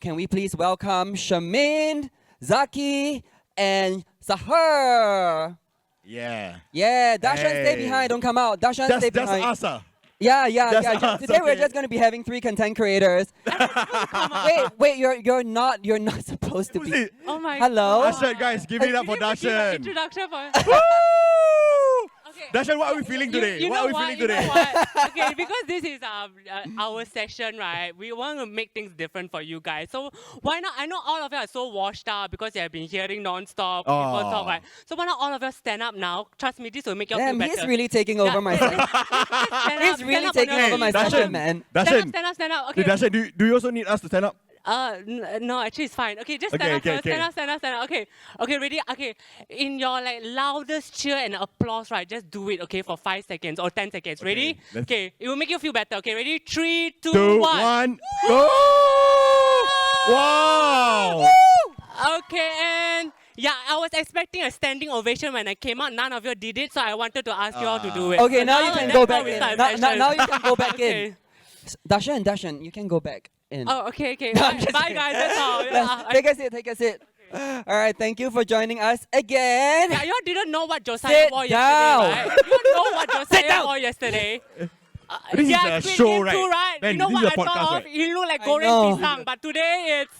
can we please welcome Shermaine, Zaki, and Sahur? Yeah. Yeah, Dashen, stay behind. Don't come out. Dashen, stay behind. That's us. Yeah. Today we're okay. just going to be having 3 content creators. wait, you're not supposed to be. Oh my Hello? God. Dashen, guys, give it up for Dashen. Introduction for. Okay. Dashen, what are we feeling today? You What know are we what? feeling You know today? what? Okay, because this is our session, right? We want to make things different for you guys. So why not? I know all of you are so washed out because you have been hearing non-stop people talk, right? So why not all of you stand up now? Trust me, this will make you feel Damn, better. he's really taking over my session. He's really taking over my session, man. Dashen, Stand up. Okay. Dashen, do you also need us to stand up? No, actually it's fine. Okay, just Okay, stand up okay, first. okay. Stand up. Okay, ready? Okay, in your loudest cheer and applause, right? Just do it, okay, for 5 seconds or 10 seconds. Ready? Okay, it will make you feel better. Okay, ready? 3, 2, 2, 1. 1. Go! Wow! Okay, and yeah, I was expecting a standing ovation when I came out. None of you did it, so I wanted to ask you all to do it. Okay, now you can go back in. in. Now you can go back Okay. in. Dashen, you can go back in. Oh, okay. No, I'm Bye, just bye kidding. guys. That's all. Take a seat. All right, thank you for joining us again. Yeah, you all didn't know what Josiah Sit wore down. yesterday, right? You all know what Sit Josiah down. wore yesterday. This is yeah, a Squid show, Game right? too, right? Man, you know this what is I a podcast, thought of? right? He looked like I goreng know. pisang, but today it's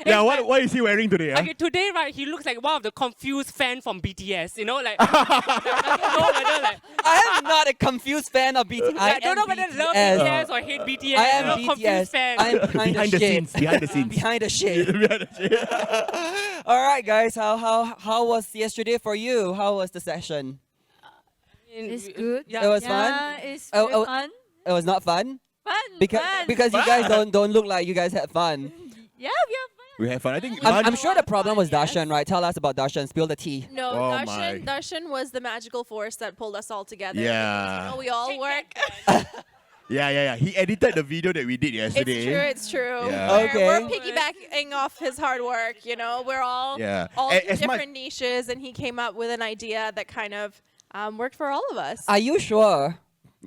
Yeah, like, what is he wearing today? okay, today, right, he looks like one of the confused fan from BTS. You know, like, I don't know whether, like, I am not a confused fan of BTS. I don't know whether love BTS. BTS or hate BTS. I am I'm a confused BTS. fan. I am behind the shade. Behind the scenes. Behind the shade. Behind the shade. All right, guys. How was yesterday for you? How was the session? It's good. Yeah. It was Yeah, fun. it's Oh, very oh. fun. It was not fun Fun. Fun. because you guys don't look like you guys had fun. Yeah, we have fun. We have fun. I think I'm sure the problem was Dashen, right? Tell us about Dashen. Spill the tea. No, Oh Dashen was the magical force that pulled us all together. Yeah. You know, we all work. Yeah. He edited the video that we did yesterday. It's true. Yeah. Okay. We're piggybacking off his hard work, you know. We're all Yeah. all A- do as much- different niches, and he came up with an idea that kind of worked for all of us. Are you sure?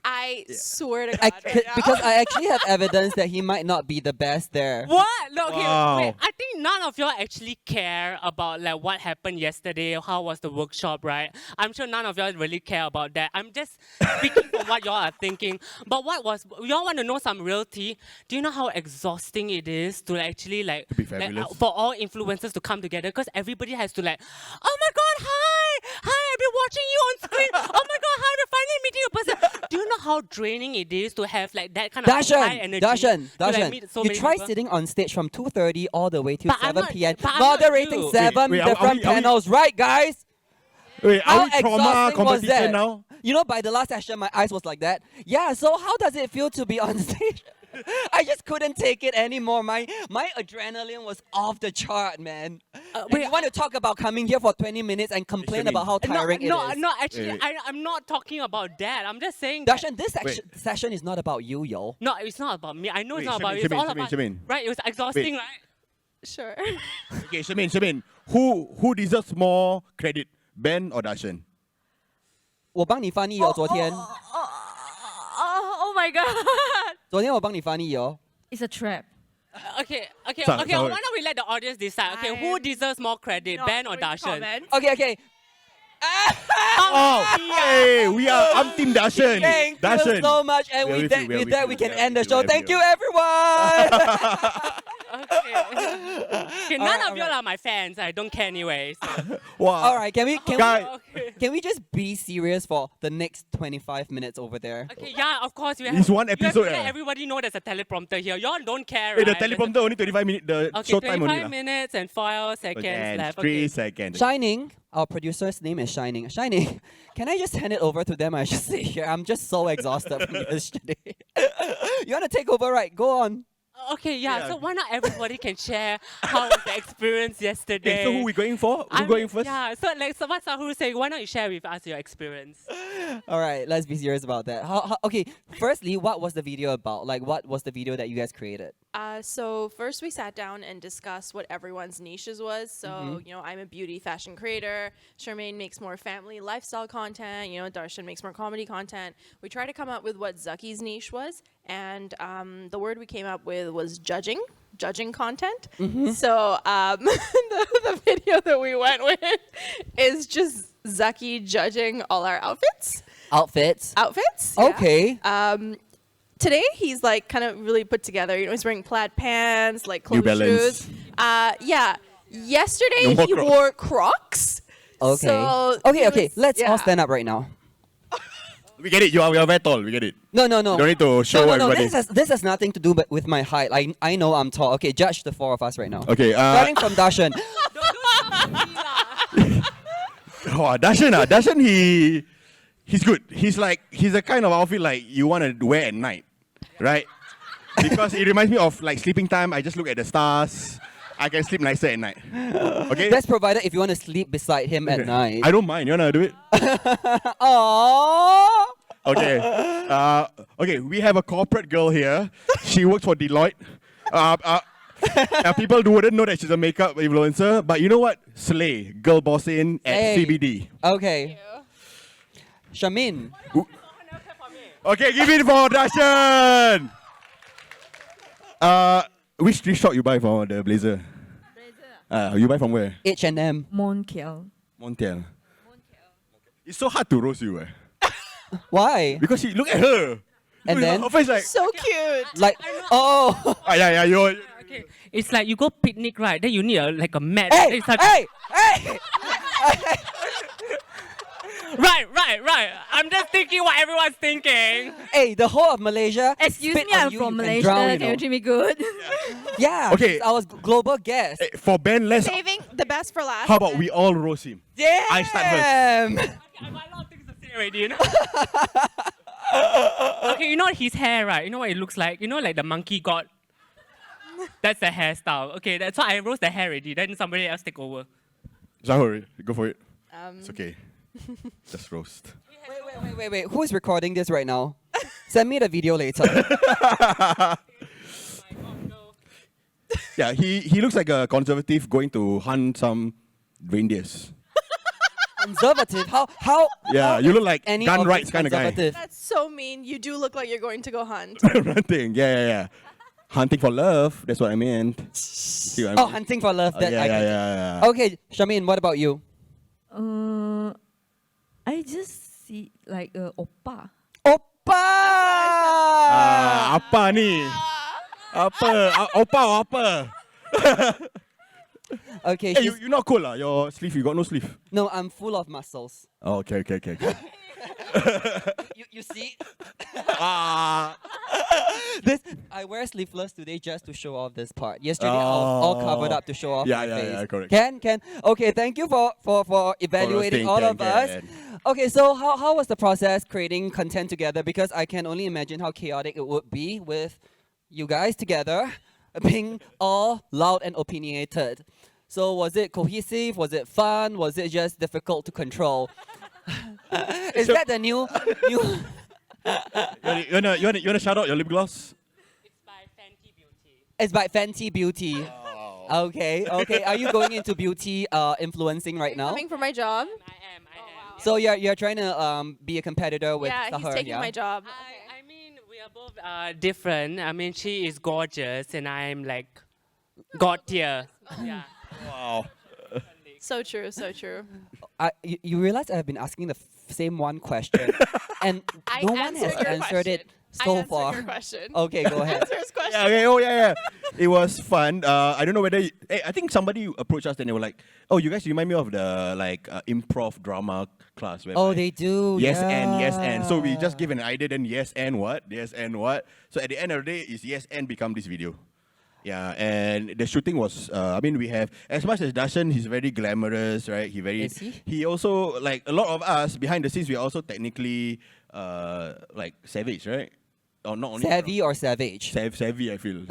I swear to God, Because I actually have evidence that he might not be the best there. What? No, okay, Wow. wait. I think none of y'all actually care about like what happened yesterday, how was the workshop, right? I'm sure none of y'all really care about that. I'm just speaking from what y'all are thinking. But y'all want to know some real tea? Do you know how exhausting it is to actually like, To be fabulous. for all influencers to come together? Because everybody has to like, oh my God, hi, I've been watching you on screen. Oh my God, hi, we're finally meeting a person. Do you know how draining it is to have like that kind of high energy? to, like, meet so you many try people? sitting on stage from 2:30 all the way till But I'm 7 not- p.m. but I'm not moderating you. 7 Wait, are we- different panels, right, guys? Wait, How are we trauma exhausting was that? competition now? You know, by the last session, my eyes was like that. Yeah, so how does it feel to be on stage? I just couldn't take it anymore. My adrenaline was off the chart, man. wait, You want to talk about coming here for 20 minutes and complain Shermaine. about how tiring it is? No, actually, Wait. I'm not talking about that. I'm just saying that. Dashen, this session is not about you, yo. No, it's not about me. I know it's Wait, not about you. Shermaine, It's all Shermaine, about Shermaine. right. It was exhausting, Wait. right? Sure. Okay, Shermaine, who deserves more credit, Ben or Dashen? 我帮你翻译哦，昨天。 Oh my god. 昨天我帮你翻译哦。 It's a trap. Okay. Sorry. Why don't we let the audience decide? Okay, who deserves more credit, Ben or Dashen? Okay. Oh, hey, I'm Team Dashen. Thank you Dashen. so much, and We're with with you, that we we're can with end you, the show. we're with Thank you. you, everyone. Okay, none Alright, of y'all are my fans. I don't care anyway. So. Wow. All right, can we Okay. can we just be serious for the next 25 minutes over there? Okay, yeah, of course. You It's have, one you have to episode, let eh. everybody know there's a teleprompter here. Y'all don't care, Hey, the right? teleprompter only 25 minutes, the Okay, show time 25 only. lah. minutes and 4 seconds Okay, left. 3 Okay. seconds. Shining, our producer's name is Shining. Shining, can I just hand it over to them? I just sit here. I'm just so exhausted from yesterday. You want to take over, right? Go on. Okay, yeah. Yeah. So why not everybody can share how was the experience yesterday? Okay, so who we going for? Who going first? Yeah. So what Sahur saying? Why not you share with us your experience? All right, let's be serious about that. Okay, firstly, what was the video about? Like, what was the video that you guys created? So first we sat down and discussed what everyone's niches was. So, I'm a beauty fashion creator. Shermaine makes more family lifestyle content. Dashen makes more comedy content. We tried to come up with what Zaki's niche was. And the word we came up with was judging content. So the video that we went with is just Zaki judging all our outfits. Outfits. Yeah. Okay. Today he's like kind of really put together. He's wearing plaid pants, like New closed Balance. shoes. Yeah. Yesterday No more he Crocs. wore Crocs. Okay. So okay. he Okay. was- Let's all yeah. stand up right now. We get it. You are very tall. We get it. No. You don't need to show no. everybody. This has nothing to do with my height. I know I'm tall. Okay, judge the four of us right now. Okay. Starting from Dashen. Dashen, he's good. He's the kind of outfit like you want to wear at night, right? Because it reminds me of like sleeping time. I just look at the stars. I can sleep nicer at night. Okay. That's provided if you want to sleep beside him at night. I don't mind. You wanna do it? Aww. Okay. Okay. We have a corporate girl here. She works for Deloitte. People wouldn't know that she's a makeup influencer, but you know what? Slay, girl bossing at Hey. CBD. Okay. Shermaine. Okay, give it for Dashen. Which shop you buy for the blazer? You buy from where? H&M. Monkiel. Montiel. It's so hard to roast you, Why? because look at her. And Look at then? her face like. So cute. Like, oh. Yeah. You're. Okay, it's like you go picnic, right? Then you need like a mat. Hey, It's like, hey. right. I'm just thinking what everyone's thinking. Hey, the whole of Malaysia. Excuse spit me, on I'm you, from you can Malaysia. drown, you Can know. you treat me good? Yeah. Okay. I was global guest. For Ben, let's. Saving the best for last. How about we all roast him? Damn. I start first. I got a lot of things to say already, Okay, you know his hair, right? You know what it looks like? You know, like the monkey god? That's the hairstyle. Okay, that's why I roast the hair already. Then somebody else take over. Sahur, go for it. It's okay. Just roast. Wait. Who's recording this right now? Send me the video later. Yeah, he looks like a conservative going to hunt some reindeers. Conservative. How? Yeah, you look like Any gun of rights this kind of guy. conservative? That's so mean. You do look like you're going to go hunt. Hunting, yeah. Hunting for love, that's what I meant. See what I Oh, mean? hunting for love. That I get. yeah. Okay, Shermaine, what about you? I just see like oppa. Oppa! Apa ni? Apa? Opa apa? Okay, Hey, she's- you not cool lah. Your sleeve, you got no sleeve. no, I'm full of muscles. Oh, okay. You see? Ah. This I wear sleeveless today just to show off this part. Yesterday I was all covered up to show off my face. Yeah, correct. Can. Okay, thank you for evaluating roasting, all of can. us. Okay, so how was the process creating content together? Because I can only imagine how chaotic it would be with you guys together, being all loud and opinionated. So was it cohesive? Was it fun? Was it just difficult to control? Is that the new? You wanna shout out your lip gloss? It's by Fenty Beauty. It's by Fenty Beauty. Okay. Are you going into beauty influencing right now? Coming for my job. I am. So you're trying to be a competitor with Yeah, Sahur, he's taking yeah? my job. I mean, we are both different. I mean, she is gorgeous and I'm like god tier. Yeah. Wow. So true, so true. You realize I've been asking the same one question, and I no one has answered your answered it question. so I answered far. your question. Okay, go ahead. Answer his question. Yeah, okay. Oh, yeah. It was fun. I don't know whether... I think somebody approached us and they were like, oh, you guys remind me of the improv drama class. Oh, they do. Yes yeah. and yes and. So we just give an idea, then yes and what? Yes and what? So at the end of the day, is yes and become this video. Yeah, and the shooting was, we have, as much as Dashen, he's very glamorous, right? Is he? He also, like, a lot of us, behind the scenes, we are also technically, savage, right? Or not only... Savvy or savage? Savvy, I feel.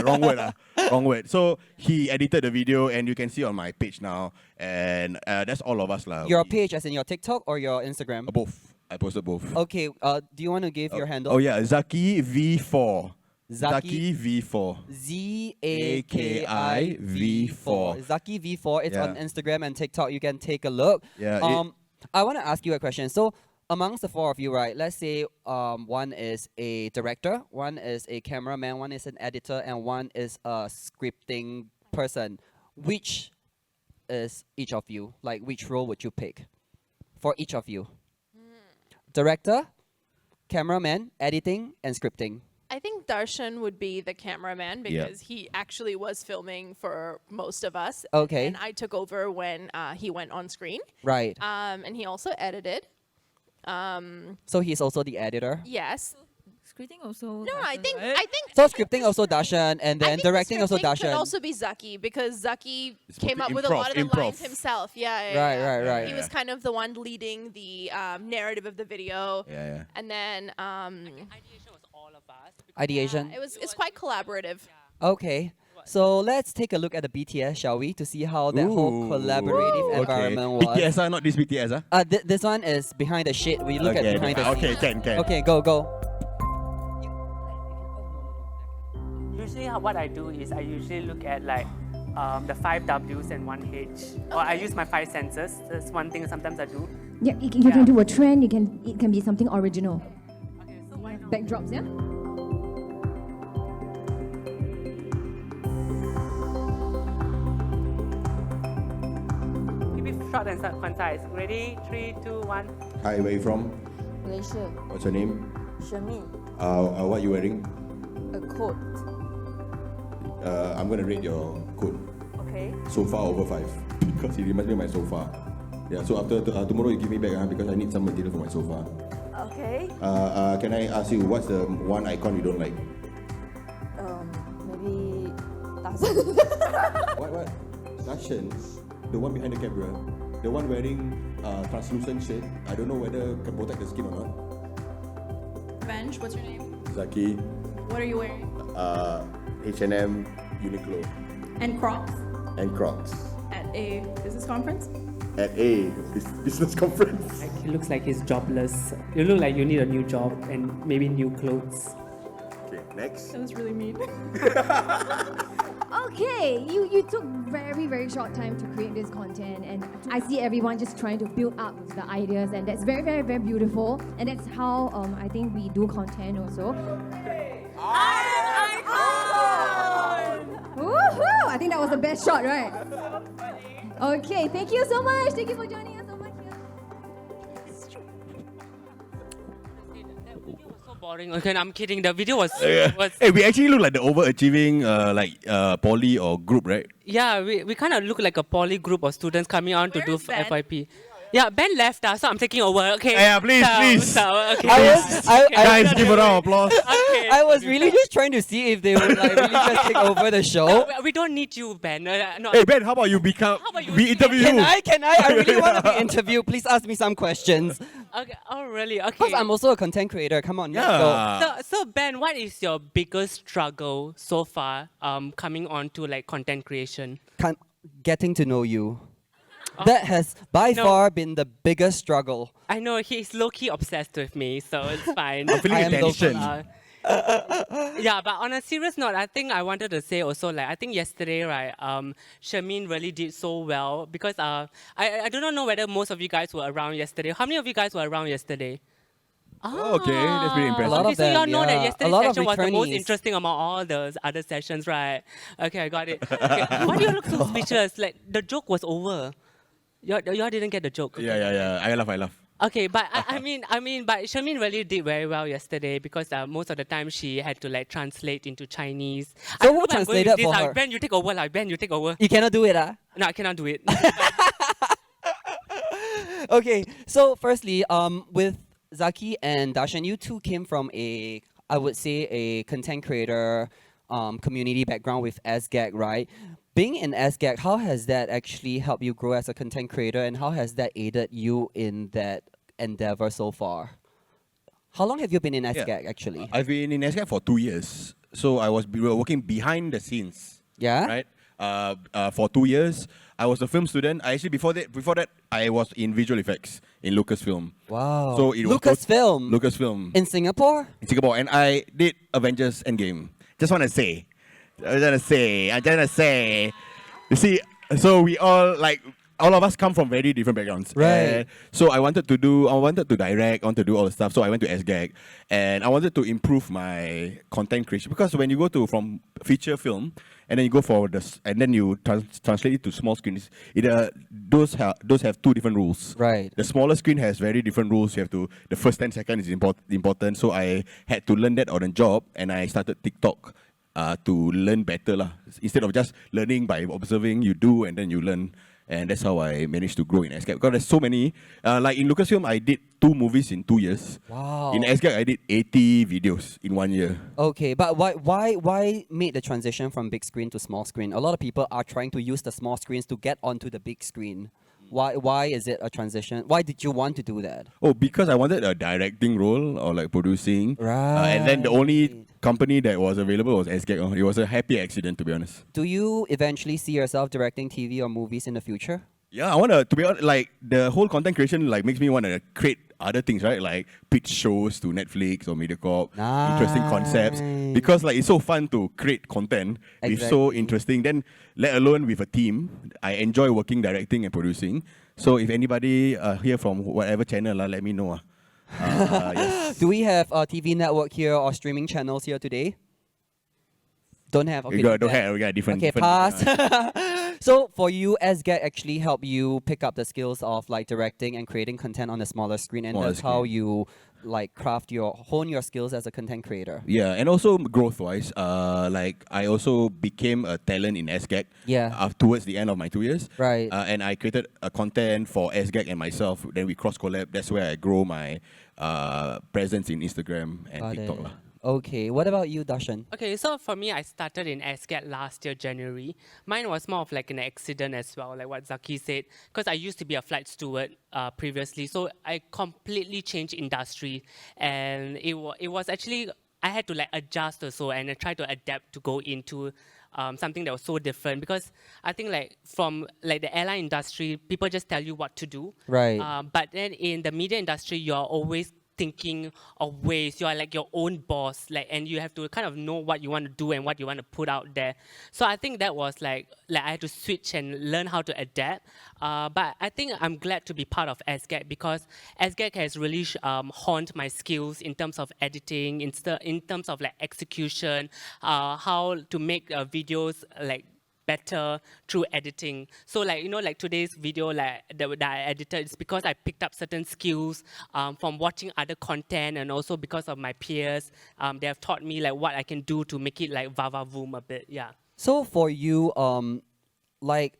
Wrong word. So he edited the video, and you can see on my page now, and that's all of us. Your page, as in your TikTok or your Instagram? Both. I posted both. Okay, do you want to give your handle? Oh, yeah, Zaki V4. Zaki V4. Zaki V4. Zaki V4. It's on Yeah. Instagram and TikTok. You can take a look. Yeah, I want to ask you a question. So amongst the four of you, right? Let's say one is a director, one is a cameraman, one is an editor, and one is a scripting person. Which is each of you? Like, which role would you pick for each of you? Director, cameraman, editing, and scripting. I think Darshan would be the cameraman because he actually was filming for most of us. Okay. And I took over when he went on screen. Right. And he also edited. So he's also the editor. Yes. Scripting also. No, I think So scripting also Dashen, and I then think directing the also scripting could Dashen. also be Zaki because Zaki It's came up mostly with a lot of the improv. lines himself. Yeah. Right. He was kind of the one leading the narrative of the video. Yeah. And then Ideation was all of us. Ideation. it's quite collaborative. Okay. So let's take a look at the BTS, shall we, to see how that whole collaborative environment was. BTS, not this BTS, This one is behind the shit. We look at behind the Okay, scenes. can. Okay, go. Usually what I do is I usually look at like the 5 W's and 1 H. Or I use my 5 senses. That's one thing sometimes I do. Yeah, you can do a trend. It can be something original. Okay, so why not? Backdrops, yeah. Keep it short and concise. Ready? 3, 2, 1. Hi, where you from? Malaysia, What's your name? Shermaine, What you wearing? a coat. I'm gonna rate your coat. Okay. Sofa over 5 because it reminds me of my sofa. Yeah. So after tomorrow you give me back because I need some material for my sofa. Okay. Can I ask you what's the one icon you don't like? Maybe Dashen. What? Dashen, the one behind the camera, the one wearing translucent shirt. I don't know whether can protect the skin or not. Benj, what's your name? Zaki, What are you wearing? H&M, Uniqlo, And Crocs and Crocs at a business conference. at a business conference. Like, he looks like he's jobless. You look like you need a new job and maybe new clothes. Okay, next. That was really mean. Okay, you took very short time to create this content, and I see everyone just trying to build up the ideas, and that's very beautiful, and that's how I think we do content also. Woohoo! I think that was the best shot, right? Okay, thank you so much. Thank you for joining us so much. That video was so boring. Okay, I'm kidding. The video was Hey, we actually look like the overachieving poly or group, right? yeah, we kind of look like a poly group of students coming on to Where do is Ben? FYP. Yeah, Ben left us, so I'm taking over. Okay. Yeah, please. Okay. I Guys, give a round of applause. Okay. I was really just trying to see if they would like really just take over the show. We don't need you, Ben. No, Hey Ben, how about you How about you- we interview Can you? I really want to be interviewed. Please ask me some questions. Okay. Oh, really? Okay. Because I'm also a content creator. Come on, let's go. Yeah. So Ben, what is your biggest struggle so far coming on to like content creation? Getting to know you. That has by No. far been the biggest struggle. I know he's low-key obsessed with me, so it's fine. I'm feeling I am the local. tension. Yeah, but on a serious note, I think I wanted to say also, like, I think yesterday, right, Shermaine really did so well because I don't know whether most of you guys were around yesterday. How many of you guys were around yesterday? Oh, okay, that's pretty impressive. A lot Okay, of so y'all them, know yeah. that A yesterday's lot of session was the most returnees. interesting among all those other sessions, right? Okay, I got it. Okay. Why do you look so speechless? Like, the joke was over. Y'all didn't get the joke. Okay. Yeah. I laugh. Okay, but I mean, but Shermaine really did very well yesterday because most of the time she had to like translate into Chinese. So I who hope I'm going with translated this, for like, her? Ben, you take over. Like, Ben, you take over. You cannot do it, No, I cannot do it. Okay, so firstly, with Zaki and Dashen, you two came from I would say a content creator community background with SGAG, right? Being in SGAG, how has that actually helped you grow as a content creator, and how has that aided you in that endeavor so far? How long have you been in SGAG actually? I've been in SGAG for 2 years. So we were working behind the scenes. Yeah? Right? For 2 years. I was a film student. Before that, I was in visual effects in Lucasfilm. Wow. So it was Lucasfilm Lucasfilm in Singapore? in Singapore, and I did Avengers Endgame. Just want to say. I just want to say. You see, so we all like all of us come from very different backgrounds. Right. And so I wanted to direct, I want to do all the stuff. So I went to SGAG and I wanted to improve my content creation because when you go to from feature film and then you go for and then you translate it to small screens, those have two different rules. Right. The smaller screen has very different rules. You have to the first 10 seconds is important. So I had to learn that on the job and I started TikTok. To learn better lah. Instead of just learning by observing, you do and then you learn. And that's how I managed to grow in SGAG. Because there's so many. Like in Lucasfilm, I did 2 movies in 2 years. Wow. In SGAG, I did 80 videos in 1 year. Okay, but why make the transition from big screen to small screen? A lot of people are trying to use the small screens to get onto the big screen. Why is it a transition? Why did you want to do that? Oh, because I wanted a directing role or like producing. Right. And then the only company that was available was SGAG. It was a happy accident, to be honest. Do you eventually see yourself directing TV or movies in the future? Yeah, I want to be honest, like the whole content creation like makes me want to create other things, right? Like pitch shows to Netflix or MediaCorp, interesting concepts. Because like it's so fun to create content. It's so Exactly. interesting. Then let alone with a team, I enjoy working, directing and producing. So if anybody here from whatever channel, let me know. Yes. Do we have a TV network here or streaming channels here today? Don't have. Okay, We got different. Okay, pass. So for you, SGAG actually help you pick up the skills of like directing and creating content on a smaller screen, and Smaller that's how screen. you like hone your skills as a content creator. Yeah, and also growth-wise, like I also became a talent in SGAG. Yeah. Towards the end of my 2 years. Right. And I created a content for SGAG and myself. Then we cross collab. That's where I grow my presence in Instagram and Got TikTok it. lah. Okay, what about you, Dashen? Okay, so for me, I started in SGAT last year, January. Mine was more of like an accident as well, like what Zaki said, because I used to be a flight steward previously. So I completely changed industry, and it was actually, I had to like adjust also, and I tried to adapt to go into something that was so different, because I think like from like the airline industry, people just tell you what to do. Right. But then in the media industry, you're always thinking of ways. You are like your own boss, like, and you have to kind of know what you want to do and what you want to put out there. So I think that was like I had to switch and learn how to adapt. But I think I'm glad to be part of SGAG, because SGAG has really honed my skills in terms of editing, in terms of like execution, how to make videos like better through editing. So like, you know, like today's video like that I edited, it's because I picked up certain skills from watching other content, and also because of my peers. They have taught me like what I can do to make it like va-va-voom a bit. Yeah. So for you, like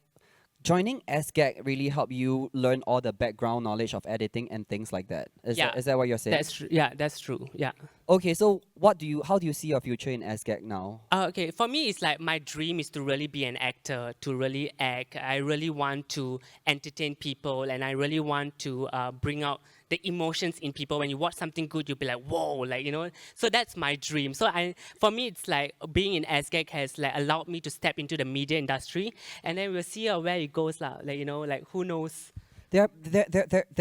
joining SGAG really helped you learn all the background knowledge of editing and things like that. Is that what you're saying? That's true. Yeah, that's true. Yeah. Okay, so how do you see your future in SGAG now? Okay, for me, it's like my dream is to really be an actor, to really act. I really want to entertain people, and I really want to bring out the emotions in people. When you watch something good, you'll be like, whoa, like, you know. So that's my dream. So for me, it's like being in SGAG has like allowed me to step into the media industry, and then we'll see where it goes, lah. Like, you know, like who knows. There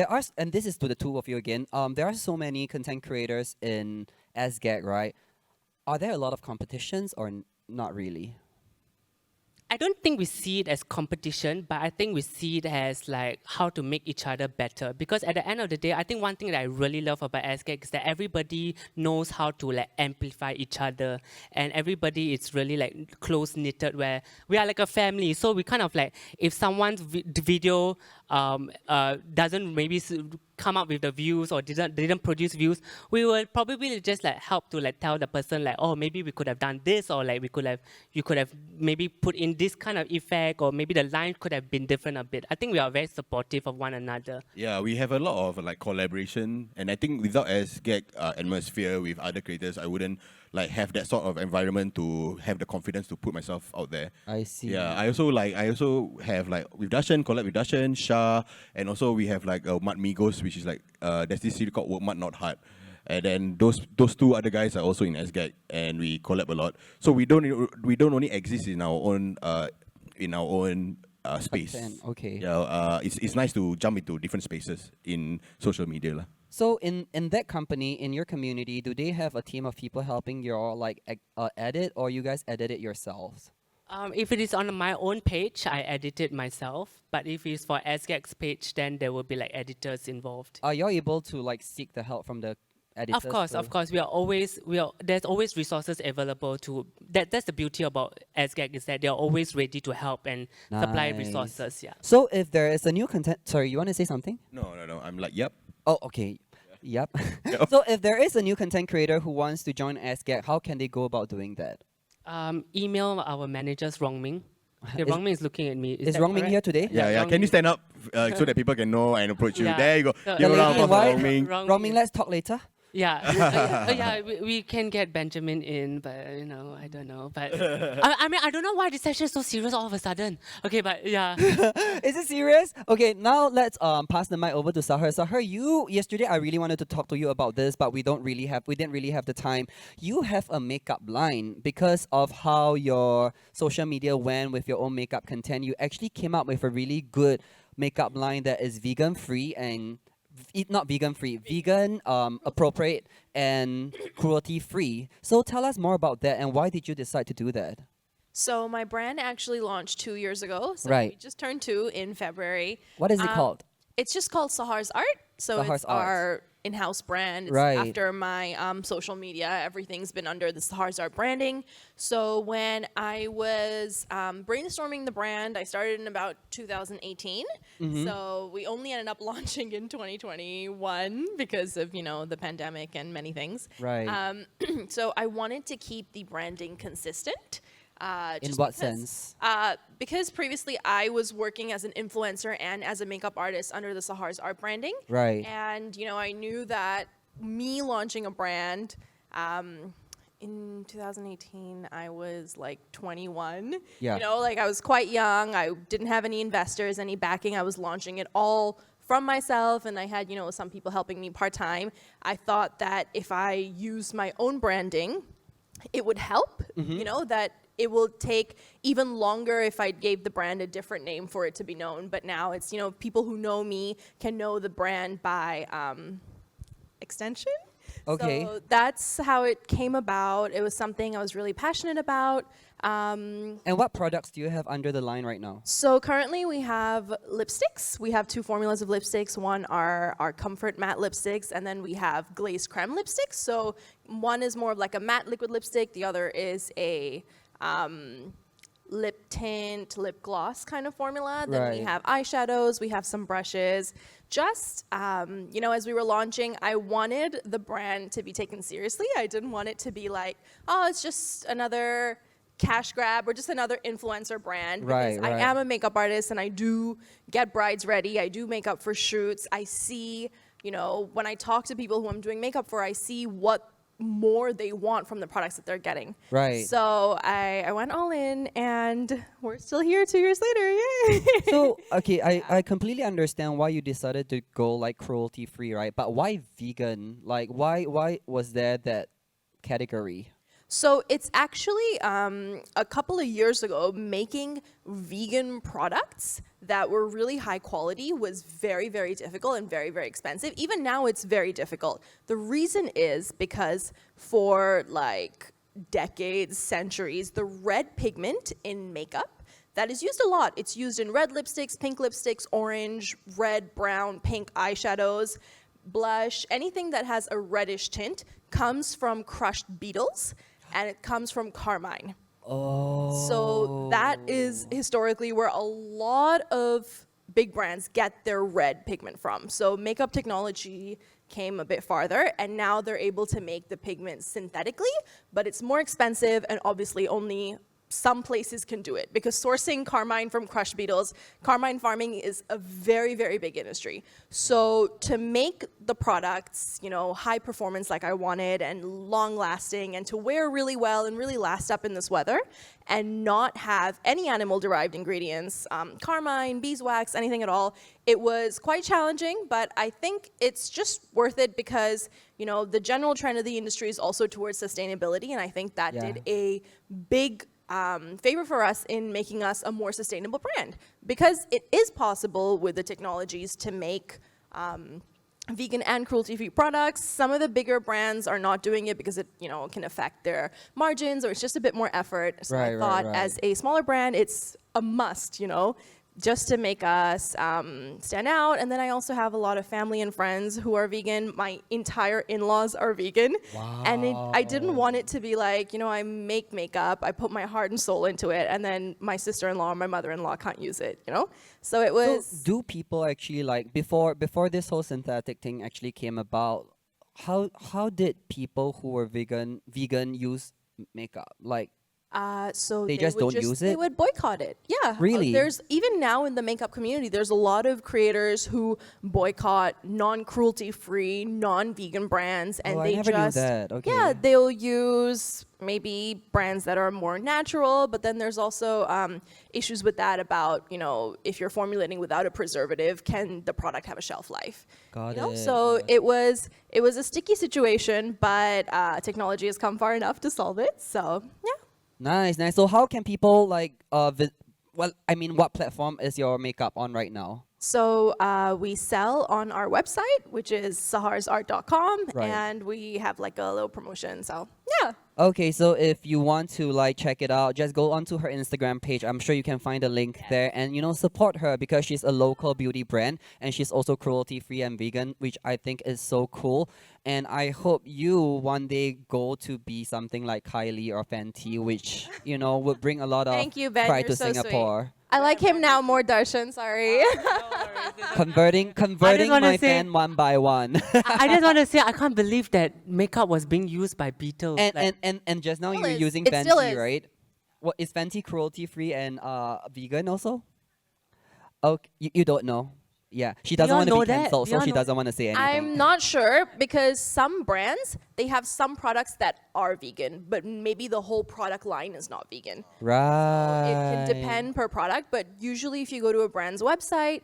are, and this is to the two of you again. There are so many content creators in SGAG, right? Are there a lot of competitions or not really? I don't think we see it as competition, but I think we see it as like how to make each other better. Because at the end of the day, I think one thing that I really love about SGAG is that everybody knows how to like amplify each other, and everybody is really like close knitted, where we are like a family. So we kind of like, if someone's video doesn't maybe come up with the views or didn't produce views, we will probably just like help to like tell the person like, oh, maybe we could have done this, or like you could have maybe put in this kind of effect, or maybe the line could have been different a bit. I think we are very supportive of one another. Yeah, we have a lot of like collaboration, and I think without SGAG atmosphere with other creators, I wouldn't like have that sort of environment to have the confidence to put myself out there. I see. Yeah, I also have like with Dashen, collab with Dashen, Shah, and also we have like Mud Migos, which is like there's this series called Work Mud Not Hard. And then those two other guys are also in SGAG, and we collab a lot. So we don't only exist in our own space. Okay. Yeah, it's nice to jump into different spaces in social media lah. So in that company, in your community, do they have a team of people helping your like edit, or you guys edit it yourselves? If it is on my own page, I edit it myself. But if it's for SGAG's page, then there will be like editors involved. Are you able to like seek the help from the editors? Of course. There's always resources available to. That's the beauty about SGAG is that they're always ready to help and supply Nice. resources. Yeah. So if there is a new content, sorry, you want to say something? No. I'm like, yep. Oh, okay. Yep. Yep. So if there is a new content creator who wants to join SGAG, how can they go about doing that? Email our managers, Rongming. Okay, Is- Rongming is looking at me. Is that Rongming correct? here today? Yeah. Can you stand up so that people can know and approach you? Yeah. There you go. The Give a lady round of in applause white? for Ming. Rongming, let's talk later. Yeah, we can get Benjamin in, but I don't know. But I mean, I don't know why this session is so serious all of a sudden. Okay, but yeah. Is it serious? Okay, now let's pass the mic over to Sahur. Sahur, yesterday I really wanted to talk to you about this, but we didn't really have the time. You have a makeup line because of how your social media went with your own makeup content. You actually came up with a really good makeup line that is vegan free and not vegan free, vegan appropriate and cruelty free. So tell us more about that and why did you decide to do that? So my brand actually launched 2 years ago. So Right. we just turned 2 in February. What is it called? It's just called Sahur's Art. So Sahur's it's Art. our in-house brand. It's Right. after my social media, everything's been under the Sahur's Art branding. So when I was brainstorming the brand, I started in about 2018. Mm-hmm. So we only ended up launching in 2021 because of, the pandemic and many things. Right. So I wanted to keep the branding consistent. In just what because- sense? Because previously I was working as an influencer and as a makeup artist under the Sahur's Art branding. Right. And, I knew that me launching a brand in 2018, I was like 21. Yeah. I was quite young. I didn't have any investors, any backing. I was launching it all from myself, and I had, some people helping me part-time. I thought that if I used my own branding, it would help, that it will take even longer if I gave the brand a different name for it to be known. But now it's, people who know me can know the brand by extension. Okay. So that's how it came about. It was something I was really passionate about. And what products do you have under the line right now? So currently we have lipsticks. We have 2 formulas of lipsticks. One are our comfort matte lipsticks, and then we have glazed creme lipsticks. So one is more of like a matte liquid lipstick. The other is a lip tint, lip gloss kind of formula. Then we Right. have eyeshadows. We have some brushes. Just, as we were launching, I wanted the brand to be taken seriously. I didn't want it to be like, oh, it's just another cash grab or just another influencer brand. Right, Because I right. am a makeup artist and I do get brides ready. I do makeup for shoots. I see, when I talk to people who I'm doing makeup for, I see what more they want from the products that they're getting. Right. So I went all in and we're still here 2 years later. Yay! So, okay, I completely understand why you decided to go like cruelty free, right? But why vegan? Like, why was there that category? So it's actually a couple of years ago, making vegan products that were really high quality was very, very difficult and very, very expensive. Even now it's very difficult. The reason is because for like decades, centuries, the red pigment in makeup that is used a lot. It's used in red lipsticks, pink lipsticks, orange, red, brown, pink eyeshadows, blush, anything that has a reddish tint comes from crushed beetles. And it comes from carmine. Oh. So that is historically where a lot of big brands get their red pigment from. So makeup technology came a bit farther, and now they're able to make the pigment synthetically, but it's more expensive, and obviously only some places can do it, because sourcing carmine from crushed beetles, carmine farming is a very, very big industry. So to make the products, high performance like I wanted and long lasting and to wear really well and really last up in this weather and not have any animal derived ingredients, carmine, beeswax, anything at all, it was quite challenging, but I think it's just worth it because, the general trend of the industry is also towards sustainability, and I think that Yeah. did a big favor for us in making us a more sustainable brand, because it is possible with the technologies to make vegan and cruelty-free products. Some of the bigger brands are not doing it because it, can affect their margins or it's just a bit more effort. So I thought as a smaller brand, it's a must, just to make us stand out. And then I also have a lot of family and friends who are vegan. My entire in-laws are vegan. Wow. And I didn't want it to be like, I make makeup, I put my heart and soul into it, and then my sister-in-law or my mother-in-law can't use it, So it was... So do people actually like, before this whole synthetic thing actually came about, how did people who were vegan use makeup? Like, so they just don't use it? They would boycott it. Yeah. Really? There's even now in the makeup community, there's a lot of creators who boycott non-cruelty-free, non-vegan brands, and I they never just knew that. Okay. yeah, they'll use maybe brands that are more natural, but then there's also issues with that about if you're formulating without a preservative, can the product have a shelf life? Got it. So it was a sticky situation, but technology has come far enough to solve it. So yeah. Nice. So how can people like what platform is your makeup on right now? So we sell on our website, which is saharsart.com, Right. and we have like a little promotion. So yeah. Okay, so if you want to like check it out, just go onto her Instagram page. I'm sure you can find a link there, and support her because she's a local beauty brand and she's also cruelty free and vegan, which I think is so cool. And I hope you one day go to be something like Kylie or Fenty, which would bring a lot of Thank you, Ben. pride You're to so Singapore. Sweet. I like him now more, Darshan. Sorry. Converting wanna my say- fan one by one. I just want to say I can't believe that makeup was being used by beetles. And just now you were Still is. using It still Fenty, is. right? What is Fenty cruelty free and vegan also? Okay, you don't know. Yeah, she doesn't y'all want to know be that? cancelled, so Y'all she know- doesn't want to say anything. I'm not sure because some brands, they have some products that are vegan, but maybe the whole product line is not vegan. Right. It can depend per product, but usually if you go to a brand's website,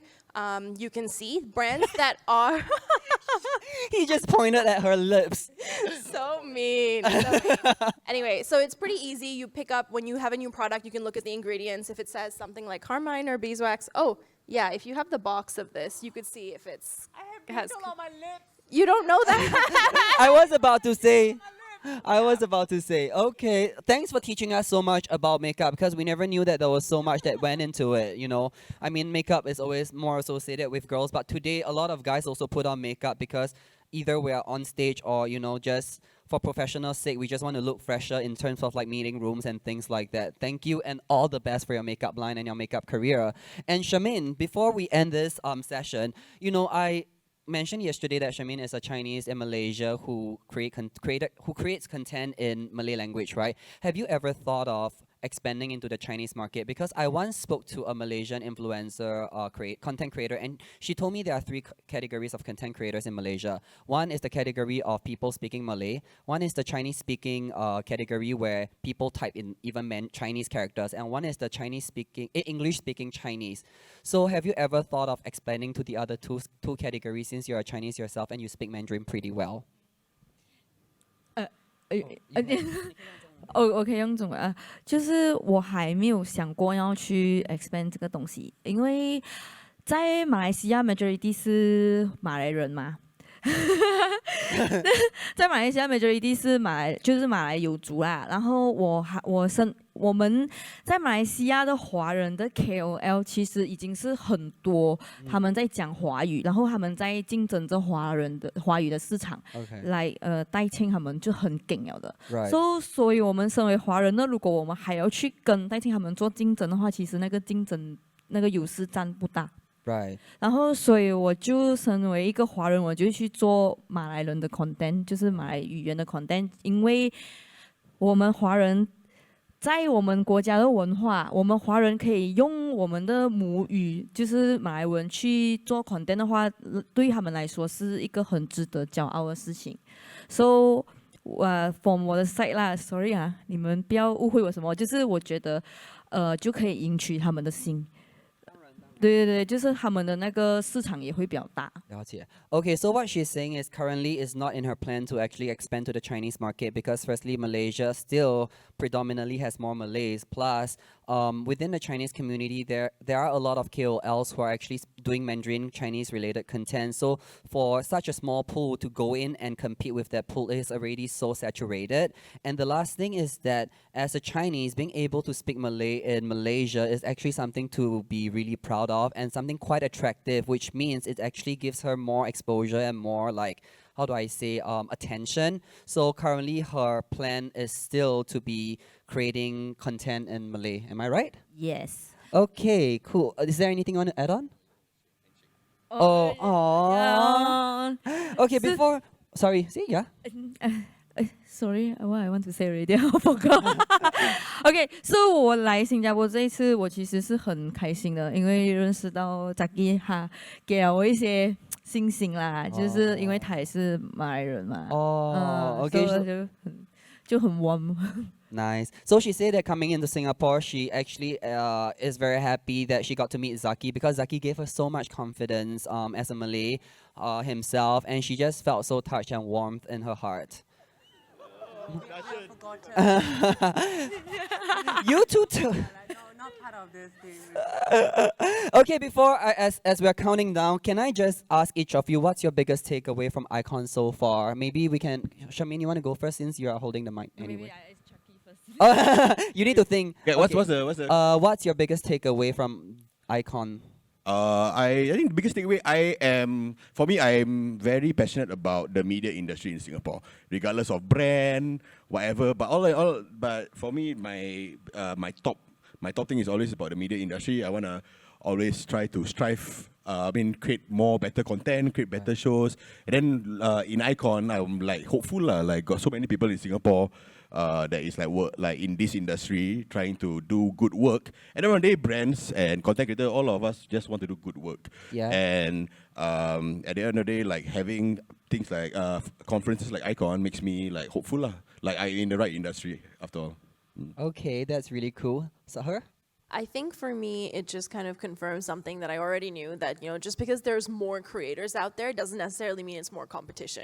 you can see brands that are He just pointed at her lips. so mean. So mean. Anyway, so it's pretty easy. You pick up when you have a new product, you can look at the ingredients. If it says something like carmine or beeswax, yeah, if you have the box of this, you could see if it's has. on my lips. You don't know that. I was about to say, okay, thanks for teaching us so much about makeup because we never knew that there was so much that went into it, I mean, makeup is always more associated with girls, but today a lot of guys also put on makeup because either we are on stage or, just for professional sake, we just want to look fresher in terms of like meeting rooms and things like that. Thank you and all the best for your makeup line and your makeup career. And Shermaine, before we end this session, I mentioned yesterday that Shermaine is a Chinese in Malaysia who creates content in Malay language, right? Have you ever thought of expanding into the Chinese market? Because I once spoke to a Malaysian influencer, content creator, and she told me there are three categories of content creators in Malaysia. One is the category of people speaking Malay. One is the Chinese speaking category where people type in even Chinese characters, and one is the English speaking Chinese. So have you ever thought of expanding to the other two categories since you're a Chinese yourself and you speak Mandarin pretty well? OK，杨总就是我还没有想过要去 expand 这个东西，因为在马来西亚 majority 是马来人嘛，在马来西亚 majority 是马来有族啦，然后我们在马来西亚的华人的 KOL 其实已经是很多，他们在讲华语，然后他们在竞争着华语的市场，来代庆他们就很劲了的。所以我们身为华人呢，如果我们还要去跟代庆他们做竞争的话，其实那个优势占不大。然后，所以我就身为一个华人，我就去做马来人的 content， 就是马来语言的 content， 因为我们华人在我们国家的文化，我们华人可以用我们的母语，就是马来文去做 content 的话，对他们来说是一个很值得骄傲的事情。So，from 我的 side 啦 ，sorry 啊，你们不要误会我什么，就是我觉得，就可以赢取他们的心。对对对，就是他们的那个市场也会比较大。了解。Okay, so what she's saying is currently is not in her plan to actually expand to the Chinese market because firstly, Malaysia still predominantly has more Malays. Plus, within the Chinese community, there are a lot of KOLs who are actually doing Mandarin Chinese related content. So for such a small pool to go in and compete with that pool is already so saturated. And the last thing is that as a Chinese, being able to speak Malay in Malaysia is actually something to be really proud of and something quite attractive, which means it actually gives her more exposure and more like, how do I say, attention. So currently her plan is still to be creating content in Malay. Am I right? Yes. Okay, cool. Is there anything you want to add on? Oh, aww. Okay, before, sorry, see, yeah. Sorry, what I want to say already, I forgot. Okay, so 我来新加坡这一次，我其实是很开心的，因为认识到 Zaki 哈，给了我一些信心啦，就是因为他也是马来人嘛。Oh, okay. 所以就很 warm。Nice. So she said that coming into Singapore, she actually is very happy that she got to meet Zaki because Zaki gave her so much confidence as a Malay himself, and she just felt so touched and warmth in her heart. You two too. Not part of this thing. Okay, before as we're counting down, can I just ask each of you what's your biggest takeaway from I.CON so far? Maybe we can. Shermaine, you want to go first since you are holding the mic anyway. Maybe it's Chucky first. You need to think. Okay, what's the what's your biggest takeaway from I.CON? I think the biggest takeaway for me, I'm very passionate about the media industry in Singapore, regardless of brand, whatever. But for me, my top thing is always about the media industry. I wanna always try to strive. Create more better content, create better shows. And then in I.CON, I'm like hopeful like got so many people in Singapore that is like work like in this industry trying to do good work. And then one day, brands and content creators, all of us just want to do good work. Yeah. And at the end of the day, like having things like conferences like I.CON makes me like hopeful like I'm in the right industry after all. Okay, that's really cool. Sahur? I think for me, it just kind of confirms something that I already knew, that, just because there's more creators out there doesn't necessarily mean it's more competition,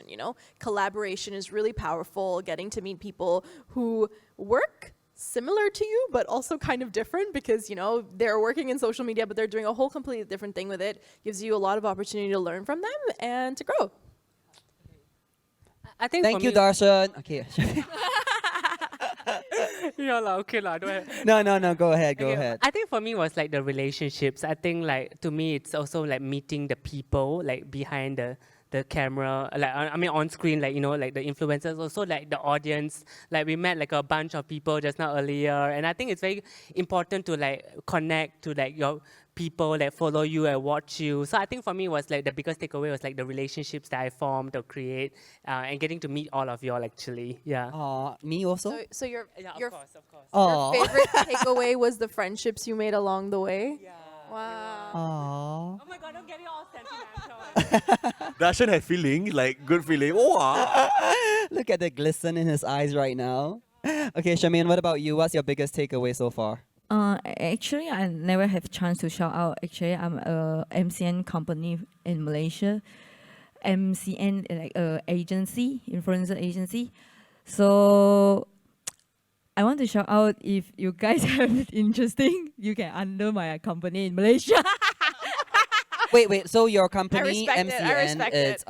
Collaboration is really powerful, getting to meet people who work similar to you, but also kind of different because, they're working in social media, but they're doing a whole completely different thing with it. Gives you a lot of opportunity to learn from them and to grow. I think Thank for you, me, Darshan. Okay. Yeah, okay, don't have. No, go ahead, go Okay, ahead. I think for me was like the relationships. I think like to me it's also like meeting the people like behind the camera, like on screen, like like the influencers, also like the audience. Like we met like a bunch of people just now earlier, and I think it's very important to like connect to like your people that follow you and watch you. So I think for me was like the biggest takeaway was like the relationships that I formed or create, and getting to meet all of y'all actually. Yeah. Me also? So your Of course. Aw. your favorite takeaway was the friendships you made along the way? Yeah. Wow. Aww. Oh my God! Don't get it all sentimental. Dashen had feeling, like good feeling. Oh, Look at the glisten in his eyes right now. Okay, Shermaine, what about you? What's your biggest takeaway so far? Actually, I never have chance to shout out. Actually, I'm a MCN company in Malaysia. MCN like agency, influencer agency. So I want to shout out, if you guys have it interesting, you can under my company in Malaysia. Wait, so your company, respect it, I MCN, respect it's,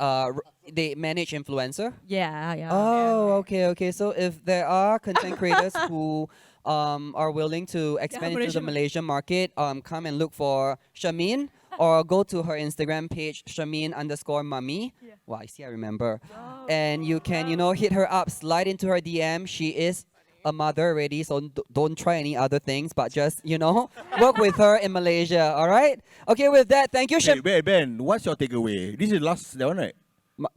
they manage influencer? Yeah. Oh, okay. So if there are content creators who are willing to expand into the Malaysian market, come and look for Shermaine or go to her Instagram page, Shermaine_mummy. Yeah. Wow, I see, I remember. And you can, hit her up, slide into her DM. She is a mother already, so don't try any other things, but just, work with her in Malaysia, all right? Okay, with that, thank you, Shermaine. Wait, Ben, what's your takeaway? This is that one, right?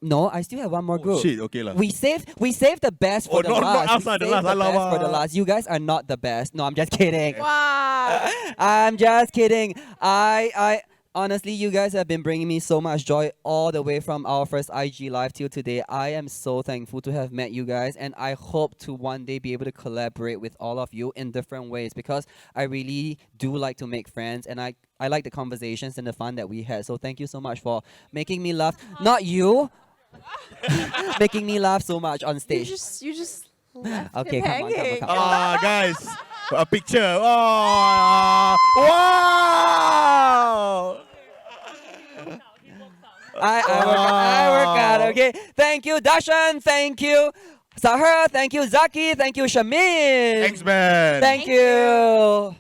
No, I still have one more group. Shit, okay lah. We saved the best for the not last. us We lah, the saved last, the best alamak. for the last. You guys are not the best. No, I'm just kidding. Wow. I'm just kidding. I honestly, you guys have been bringing me so much joy all the way from our first IG live till today. I am so thankful to have met you guys, and I hope to one day be able to collaborate with all of you in different ways, because I really do like to make friends, and I like the conversations and the fun that we had. So thank you so much for making me laugh. Not you. Making me laugh so much on You stage. just left Okay, him come on. hanging. Guys. A picture. Oh, wow! I work out. Okay. Thank you, Dashen. Thank you, Sahur. Thank you, Zaki. Thank you, Shermaine. Thanks, man. Thank you.